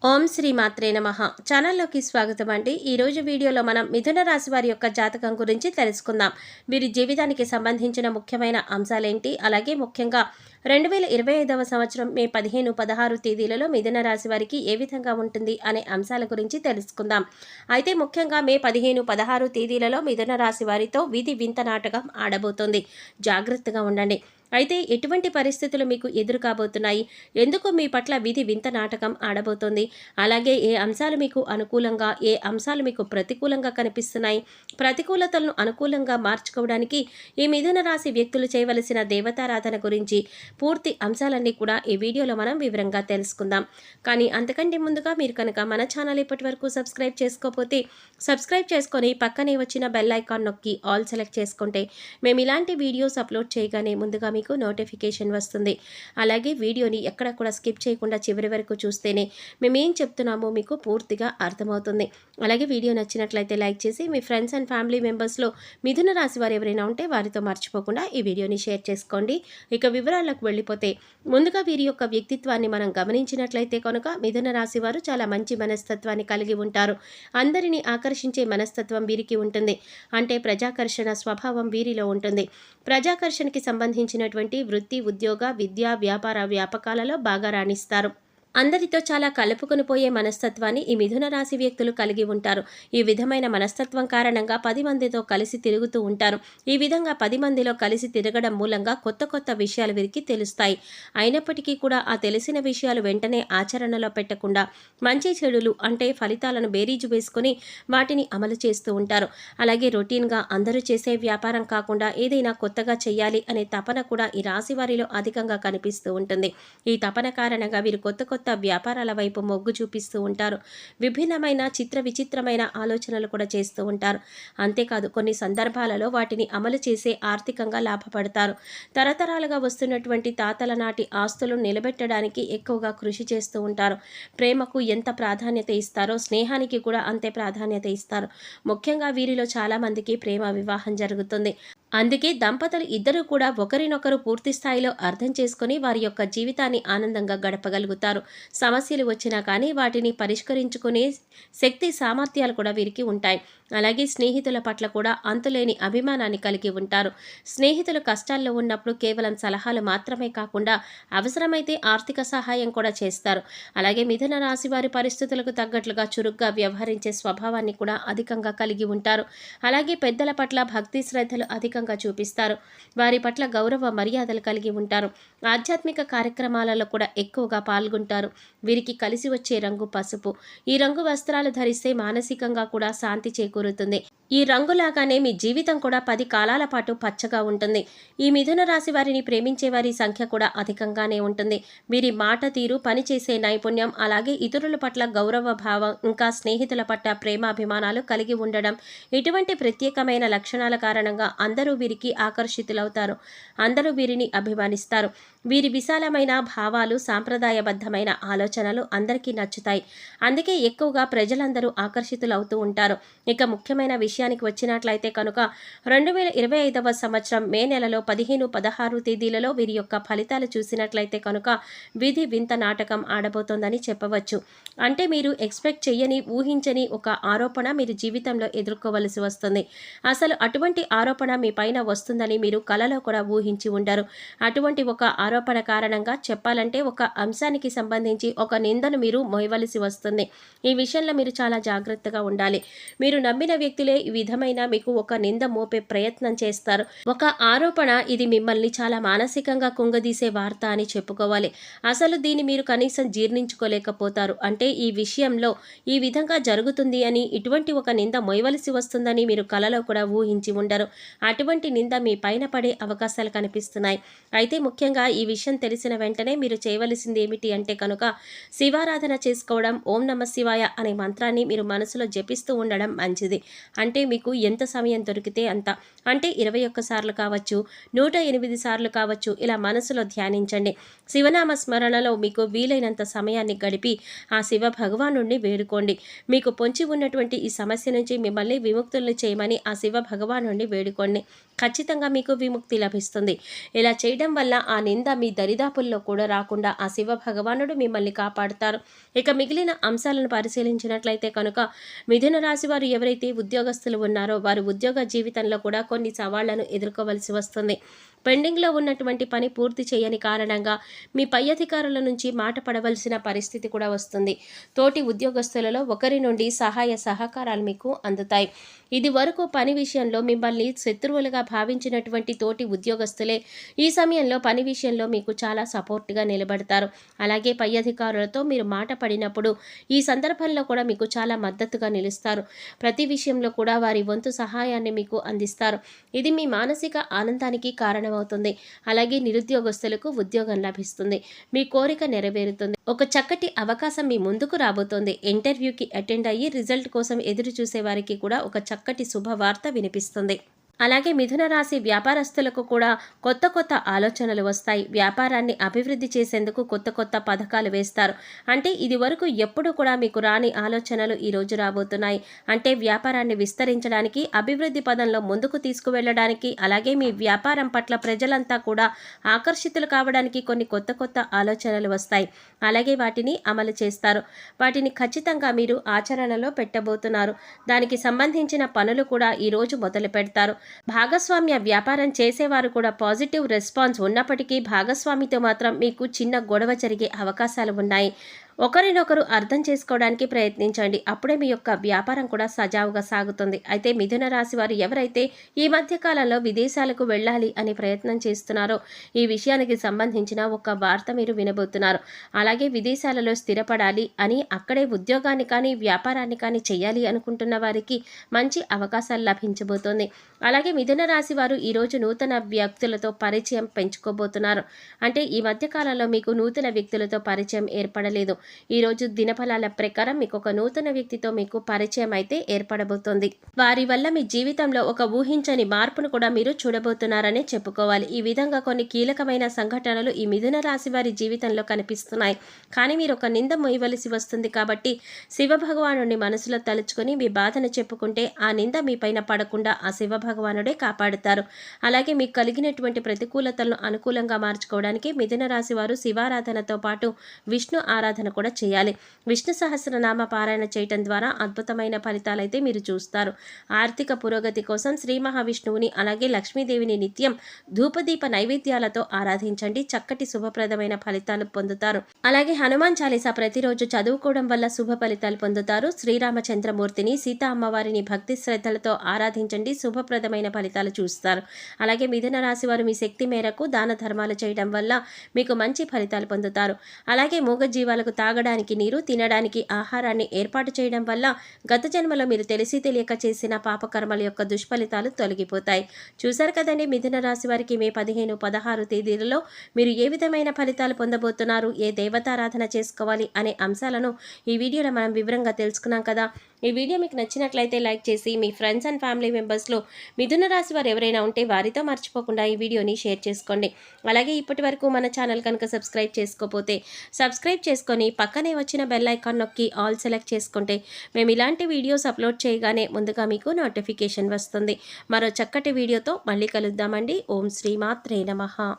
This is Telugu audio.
ఓం శ్రీ మాత్రే నమః. ఛానల్లోకి స్వాగతం అండి. ఈరోజు వీడియోలో మనం మిథున రాశి వారి యొక్క జాతకం గురించి తెలుసుకుందాం. వీరి జీవితానికి సంబంధించిన ముఖ్యమైన అంశాలేంటి, అలాగే ముఖ్యంగా 2025వ సంవత్సరం మే 15, 16 తేదీలలో మిథున రాశి వారికి ఏ విధంగా ఉంటుంది అనే అంశాల గురించి తెలుసుకుందాం. అయితే ముఖ్యంగా మే 15, 16 తేదీలలో మిథున రాశి వారితో విధి వింత నాటకం ఆడబోతోంది. జాగ్రత్తగా ఉండండి. అయితే ఎటువంటి పరిస్థితులు మీకు ఎదురు కాబోతున్నాయి, ఎందుకు మీ పట్ల విధి వింత నాటకం ఆడబోతోంది, అలాగే ఏ అంశాలు మీకు అనుకూలంగా, ఏ అంశాలు మీకు ప్రతికూలంగా కనిపిస్తున్నాయి, ప్రతికూలతలను అనుకూలంగా మార్చుకోవడానికి ఈ మిథున రాశి వ్యక్తులు చేయవలసిన దేవతారాధన గురించి పూర్తి అంశాలన్నీ కూడా ఈ వీడియోలో మనం వివరంగా తెలుసుకుందాం. కానీ అంతకంటే ముందుగా మీరు కనుక మన ఛానల్ ఇప్పటి వరకు సబ్స్క్రైబ్ చేసుకోకపోతే సబ్స్క్రైబ్ చేసుకొని పక్కనే వచ్చిన బెల్ ఐకాన్ నొక్కి ఆల్ సెలెక్ట్ చేసుకుంటే మేము ఇలాంటి వీడియోస్ అప్లోడ్ చేయగానే ముందుగా మీకు నోటిఫికేషన్ వస్తుంది. అలాగే వీడియోని ఎక్కడ కూడా స్కిప్ చేయకుండా చివరి వరకు చూస్తేనే మేము ఏం చెప్తున్నామో మీకు పూర్తిగా అర్థమవుతుంది. అలాగే వీడియో నచ్చినట్లయితే లైక్ చేసి మీ ఫ్రెండ్స్ అండ్ ఫ్యామిలీ మెంబర్స్లో మిథున రాశి వారు ఎవరైనా ఉంటే వారితో మర్చిపోకుండా ఈ వీడియోని షేర్ చేసుకోండి. ఇక వివరాలకు వెళ్ళిపోతే ముందుగా వీరి యొక్క వ్యక్తిత్వాన్ని మనం గమనించినట్లయితే కనుక మిథున రాశి వారు చాలా మంచి మనస్తత్వాన్ని కలిగి ఉంటారు. అందరినీ ఆకర్షించే మనస్తత్వం వీరికి ఉంటుంది. అంటే ప్రజాకర్షణ స్వభావం వీరిలో ఉంటుంది. ప్రజాకర్షణకి సంబంధించినటువంటి వృత్తి, ఉద్యోగ, విద్య, వ్యాపార వ్యాపకాలలో బాగా రాణిస్తారు. అందరితో చాలా కలుపుకొని పోయే మనస్తత్వాన్ని ఈ మిథున రాశి వ్యక్తులు కలిగి ఉంటారు. ఈ విధమైన మనస్తత్వం కారణంగా 10 మందితో కలిసి తిరుగుతూ ఉంటారు. ఈ విధంగా 10 మందిలో కలిసి తిరగడం మూలంగా కొత్త కొత్త విషయాలు వీరికి తెలుస్తాయి. అయినప్పటికీ కూడా ఆ తెలిసిన విషయాలు వెంటనే ఆచరణలో పెట్టకుండా మంచి చెడులు అంటే ఫలితాలను బేరీజు వేసుకొని వాటిని అమలు చేస్తూ ఉంటారు. అలాగే రొటీన్గా అందరూ చేసే వ్యాపారం కాకుండా ఏదైనా కొత్తగా చేయాలి అనే తపన కూడా ఈ రాశి వారిలో అధికంగా కనిపిస్తూ ఉంటుంది. ఈ తపన కారణంగా వీరు కొత్త కొత్త వ్యాపారాల వైపు మొగ్గు చూపిస్తూ ఉంటారు. విభిన్నమైన చిత్ర విచిత్రమైన ఆలోచనలు కూడా చేస్తూ ఉంటారు. అంతేకాదు కొన్ని సందర్భాలలో వాటిని అమలు చేసే ఆర్థికంగా లాభపడతారు. తరతరాలుగా వస్తున్నటువంటి తాతల నాటి ఆస్తులను నిలబెట్టడానికి ఎక్కువగా కృషి చేస్తూ ఉంటారు. ప్రేమకు ఎంత ప్రాధాన్యత ఇస్తారో స్నేహానికి కూడా అంతే ప్రాధాన్యత ఇస్తారు. ముఖ్యంగా వీరిలో చాలా మందికి ప్రేమ వివాహం జరుగుతుంది. అందుకే దంపతులు ఇద్దరు కూడా ఒకరినొకరు పూర్తి స్థాయిలో అర్థం చేసుకుని వారి యొక్క జీవితాన్ని ఆనందంగా గడపగలుగుతారు. సమస్యలు వచ్చినా కానీ వాటిని పరిష్కరించుకునే శక్తి సామర్థ్యాలు కూడా వీరికి ఉంటాయి. అలాగే స్నేహితుల పట్ల కూడా అంతులేని అభిమానాన్ని కలిగి ఉంటారు. స్నేహితులు కష్టాల్లో ఉన్నప్పుడు కేవలం సలహాలు మాత్రమే కాకుండా అవసరమైతే ఆర్థిక సహాయం కూడా చేస్తారు. అలాగే మిథున రాశి వారి పరిస్థితులకు తగ్గట్లుగా చురుగ్గా వ్యవహరించే స్వభావాన్ని కూడా అధికంగా కలిగి ఉంటారు. అలాగే పెద్దల పట్ల భక్తి శ్రద్ధలు అధికంగా చూపిస్తారు. వారి పట్ల గౌరవ మర్యాదలు కలిగి ఉంటారు. ఆధ్యాత్మిక కార్యక్రమాలలో కూడా ఎక్కువగా పాల్గొంటారు. వీరికి కలిసి వచ్చే రంగు పసుపు. ఈ రంగు వస్త్రాలు ధరిస్తే మానసికంగా కూడా శాంతి చేకూరుతుంది. ఈ రంగులాగానే మీ జీవితం కూడా 10 కాలాల పాటు పచ్చగా ఉంటుంది. ఈ మిథున రాశి వారిని ప్రేమించే వారి సంఖ్య కూడా అధికంగానే ఉంటుంది. వీరి మాట తీరు, పనిచేసే నైపుణ్యం, అలాగే ఇతరుల పట్ల గౌరవ భావం, ఇంకా స్నేహితుల పట్ల ప్రేమాభిమానాలు కలిగి ఉండడం, ఇటువంటి ప్రత్యేకమైన లక్షణాల కారణంగా అందరూ వీరికి ఆకర్షితులవుతారు. అందరూ వీరిని అభిమానిస్తారు. వీరి విశాలమైన భావాలు, సాంప్రదాయబద్ధమైన ఆలోచనలు అందరికీ నచ్చుతాయి. అందుకే ఎక్కువగా ప్రజలందరూ ఆకర్షితులవుతూ ఉంటారు. ఇక ముఖ్యమైన విషయానికి వచ్చినట్లయితే కనుక 2025వ సంవత్సరం మే నెలలో 15, 16 తేదీలలో వీరి యొక్క ఫలితాలు చూసినట్లయితే కనుక విధి వింత నాటకం ఆడబోతోందని చెప్పవచ్చు. అంటే మీరు ఎక్స్పెక్ట్ చెయ్యని, ఊహించని ఒక ఆరోపణ మీరు జీవితంలో ఎదుర్కోవలసి వస్తుంది. అసలు అటువంటి ఆరోపణ మీ పైన వస్తుందని మీరు కలలో కూడా ఊహించి ఉండరు. అటువంటి ఒక ఆరోపణ కారణంగా చెప్పాలంటే ఒక అంశానికి సంబంధించి ఒక నిందను మీరు మోయవలసి వస్తుంది. ఈ విషయంలో మీరు చాలా జాగ్రత్తగా ఉండాలి. మీరు నమ్మిన వ్యక్తులే ఈ విధమైన మీకు ఒక నింద మోపే ప్రయత్నం చేస్తారు. ఒక ఆరోపణ ఇది మిమ్మల్ని చాలా మానసికంగా కుంగదీసే వార్త అని చెప్పుకోవాలి. అసలు దీన్ని మీరు కనీసం జీర్ణించుకోలేకపోతారు. అంటే ఈ విషయంలో ఈ విధంగా జరుగుతుంది అని, ఇటువంటి ఒక నింద మోయవలసి వస్తుందని మీరు కలలో కూడా ఊహించి ఉండరు. అటువంటి నింద మీ పైన పడే అవకాశాలు కనిపిస్తున్నాయి. అయితే ముఖ్యంగా ఈ విషయం తెలిసిన వెంటనే మీరు చేయవలసింది ఏమిటి అంటే కనుక శివారాధన చేసుకోవడం, ఓం నమ శివాయ అనే మంత్రాన్ని మీరు మనసులో జపిస్తూ ఉండడం మంచిది. అంటే మీకు ఎంత సమయం దొరికితే అంత, అంటే 21 సార్లు కావచ్చు, 108 సార్లు కావచ్చు, ఇలా మనసులో ధ్యానించండి. శివనామ స్మరణలో మీకు వీలైనంత సమయాన్ని గడిపి ఆ శివ భగవానుడిని వేడుకోండి. మీకు పొంచి ఉన్నటువంటి ఈ సమస్య నుంచి మిమ్మల్ని విముక్తుల్ని చేయమని ఆ శివ భగవానుడిని వేడుకోండి. ఖచ్చితంగా మీకు విముక్తి లభిస్తుంది. ఇలా చేయడం వల్ల ఆ నింద పూర్తిగా మీ దరిదాపుల్లో కూడా రాకుండా ఆ శివ భగవానుడు మిమ్మల్ని కాపాడుతారు. ఇక మిగిలిన అంశాలను పరిశీలించినట్లయితే కనుక మిథున రాశి వారు ఎవరైతే ఉద్యోగస్తులు ఉన్నారో వారు ఉద్యోగ జీవితంలో కూడా కొన్ని సవాళ్లను ఎదుర్కోవలసి వస్తుంది. పెండింగ్లో ఉన్నటువంటి పని పూర్తి చేయని కారణంగా మీ పై అధికారుల నుంచి మాట పడవలసిన పరిస్థితి కూడా వస్తుంది. తోటి ఉద్యోగస్తులలో ఒకరి నుండి సహాయ సహకారాలు మీకు అందుతాయి. ఇది వరకు పని విషయంలో మిమ్మల్ని శత్రువులుగా భావించినటువంటి తోటి ఉద్యోగస్తులే ఈ సమయంలో పని విషయంలో మీకు చాలా సపోర్ట్గా నిలబడతారు. అలాగే పై అధికారులతో మీరు మాట పడినప్పుడు ఈ సందర్భంలో కూడా మీకు చాలా మద్దతుగా నిలుస్తారు. ప్రతి విషయంలో కూడా వారి వంతు సహాయాన్ని మీకు అందిస్తారు. ఇది మీ మానసిక ఆనందానికి కారణమవుతుంది. అలాగే నిరుద్యోగస్తులకు ఉద్యోగం లభిస్తుంది. మీ కోరిక నెరవేరుతుంది. ఒక చక్కటి అవకాశం మీ ముందుకు రాబోతోంది. ఇంటర్వ్యూకి అటెండ్ అయ్యి రిజల్ట్ కోసం ఎదురు చూసే వారికి కూడా ఒక చక్కటి శుభవార్త వినిపిస్తుంది. అలాగే మిథున రాశి వ్యాపారస్తులకు కూడా కొత్త కొత్త ఆలోచనలు వస్తాయి. వ్యాపారాన్ని అభివృద్ధి చేసేందుకు కొత్త కొత్త పథకాలు వేస్తారు. అంటే ఇది వరకు ఎప్పుడు కూడా మీకు రాని ఆలోచనలు ఈరోజు రాబోతున్నాయి. అంటే వ్యాపారాన్ని విస్తరించడానికి, అభివృద్ధి పదంలో ముందుకు తీసుకువెళ్ళడానికి, అలాగే మీ వ్యాపారం పట్ల ప్రజలంతా కూడా ఆకర్షితులు కావడానికి కొన్ని కొత్త కొత్త ఆలోచనలు వస్తాయి. అలాగే వాటిని అమలు చేస్తారు. వాటిని ఖచ్చితంగా మీరు ఆచరణలో పెట్టబోతున్నారు. దానికి సంబంధించిన పనులు కూడా ఈరోజు మొదలు పెడతారు. భాగస్వామ్య వ్యాపారం చేసేవారు కూడా పాజిటివ్ రెస్పాన్స్ ఉన్నప్పటికీ భాగస్వామితో మాత్రం మీకు చిన్న గొడవ జరిగే అవకాశాలు ఉన్నాయి. ఒకరినొకరు అర్థం చేసుకోవడానికి ప్రయత్నించండి. అప్పుడే మీ యొక్క వ్యాపారం కూడా సజావుగా సాగుతుంది. అయితే మిథున రాశి వారు ఎవరైతే ఈ మధ్య కాలంలో విదేశాలకు వెళ్ళాలి అని ప్రయత్నం చేస్తున్నారో ఈ విషయానికి సంబంధించిన ఒక వార్త మీరు వినబోతున్నారు. అలాగే విదేశాలలో స్థిరపడాలి అని అక్కడే ఉద్యోగాన్ని కానీ వ్యాపారాన్ని కానీ చేయాలి అనుకుంటున్న వారికి మంచి అవకాశాలు లభించబోతోంది. అలాగే మిథున రాశి వారు ఈరోజు నూతన వ్యక్తులతో పరిచయం పెంచుకోబోతున్నారు. అంటే ఈ మధ్య కాలంలో మీకు నూతన వ్యక్తులతో పరిచయం ఏర్పడలేదు. ఈరోజు దినఫలాల ప్రకారం మీకు ఒక నూతన వ్యక్తితో మీకు పరిచయం అయితే ఏర్పడబోతోంది. వారి వల్ల మీ జీవితంలో ఒక ఊహించని మార్పును కూడా మీరు చూడబోతున్నారనే చెప్పుకోవాలి. ఈ విధంగా కొన్ని కీలకమైన సంఘటనలు ఈ మిథున రాశి వారి జీవితంలో కనిపిస్తున్నాయి. కానీ మీరు ఒక నింద మోయవలసి వస్తుంది. కాబట్టి శివ భగవానుడిని మనసులో తలుచుకొని మీ బాధను చెప్పుకుంటే ఆ నింద మీ పైన పడకుండా ఆ శివ భగవానుడే కాపాడుతారు. అలాగే మీకు కలిగినటువంటి ప్రతికూలతలను అనుకూలంగా మార్చుకోవడానికి మిథున రాశి వారు శివారాధనతో పాటు విష్ణు ఆరాధన కూడా చేయాలి. విష్ణు సహస్రనామ పారాయణ చేయటం ద్వారా అద్భుతమైన ఫలితాలైతే మీరు చూస్తారు. ఆర్థిక పురోగతి కోసం శ్రీ మహావిష్ణువుని అలాగే లక్ష్మీదేవిని నిత్యం ధూపదీప నైవేద్యాలతో ఆరాధించండి. చక్కటి శుభప్రదమైన ఫలితాలు పొందుతారు. అలాగే హనుమాన్ చాలీసా ప్రతిరోజు చదువుకోవడం వల్ల శుభ ఫలితాలు పొందుతారు. శ్రీరామచంద్రమూర్తిని, సీతా అమ్మవారిని భక్తి శ్రద్ధలతో ఆరాధించండి. శుభప్రదమైన ఫలితాలు చూస్తారు. అలాగే మిథున రాశి వారు మీ శక్తి మేరకు దాన ధర్మాలు చేయడం వల్ల మీకు మంచి ఫలితాలు పొందుతారు. అలాగే మూగజీవాలకు తాగడానికి నీరు, తినడానికి ఆహారాన్ని ఏర్పాటు చేయడం వల్ల గత జన్మలో మీరు తెలిసి తెలియక చేసిన పాపకర్మల యొక్క దుష్ఫలితాలు తొలగిపోతాయి. చూశారు కదండి మిథున రాశి వారికి మే 15, 16 తేదీలలో మీరు ఏ విధమైన ఫలితాలు పొందబోతున్నారు, ఏ దేవతారాధన చేసుకోవాలి అనే అంశాలను ఈ వీడియోలో మనం వివరంగా తెలుసుకున్నాం కదా. ఈ వీడియో మీకు నచ్చినట్లయితే లైక్ చేసి మీ ఫ్రెండ్స్ అండ్ ఫ్యామిలీ మెంబర్స్లో మిథున రాశి వారు ఎవరైనా ఉంటే వారితో మర్చిపోకుండా ఈ వీడియోని షేర్ చేసుకోండి. అలాగే ఇప్పటి వరకు మన ఛానల్ కనుక సబ్స్క్రైబ్ చేసుకోకపోతే సబ్స్క్రైబ్ చేసుకొని పక్కనే వచ్చిన బెల్ ఐకాన్ నొక్కి ఆల్ సెలెక్ట్ చేసుకుంటే మేము ఇలాంటి వీడియోస్ అప్లోడ్ చేయగానే ముందుగా మీకు నోటిఫికేషన్ వస్తుంది. మరో చక్కటి వీడియోతో మళ్ళీ కలుద్దామండి. ఓం శ్రీ మాత్రే నమః.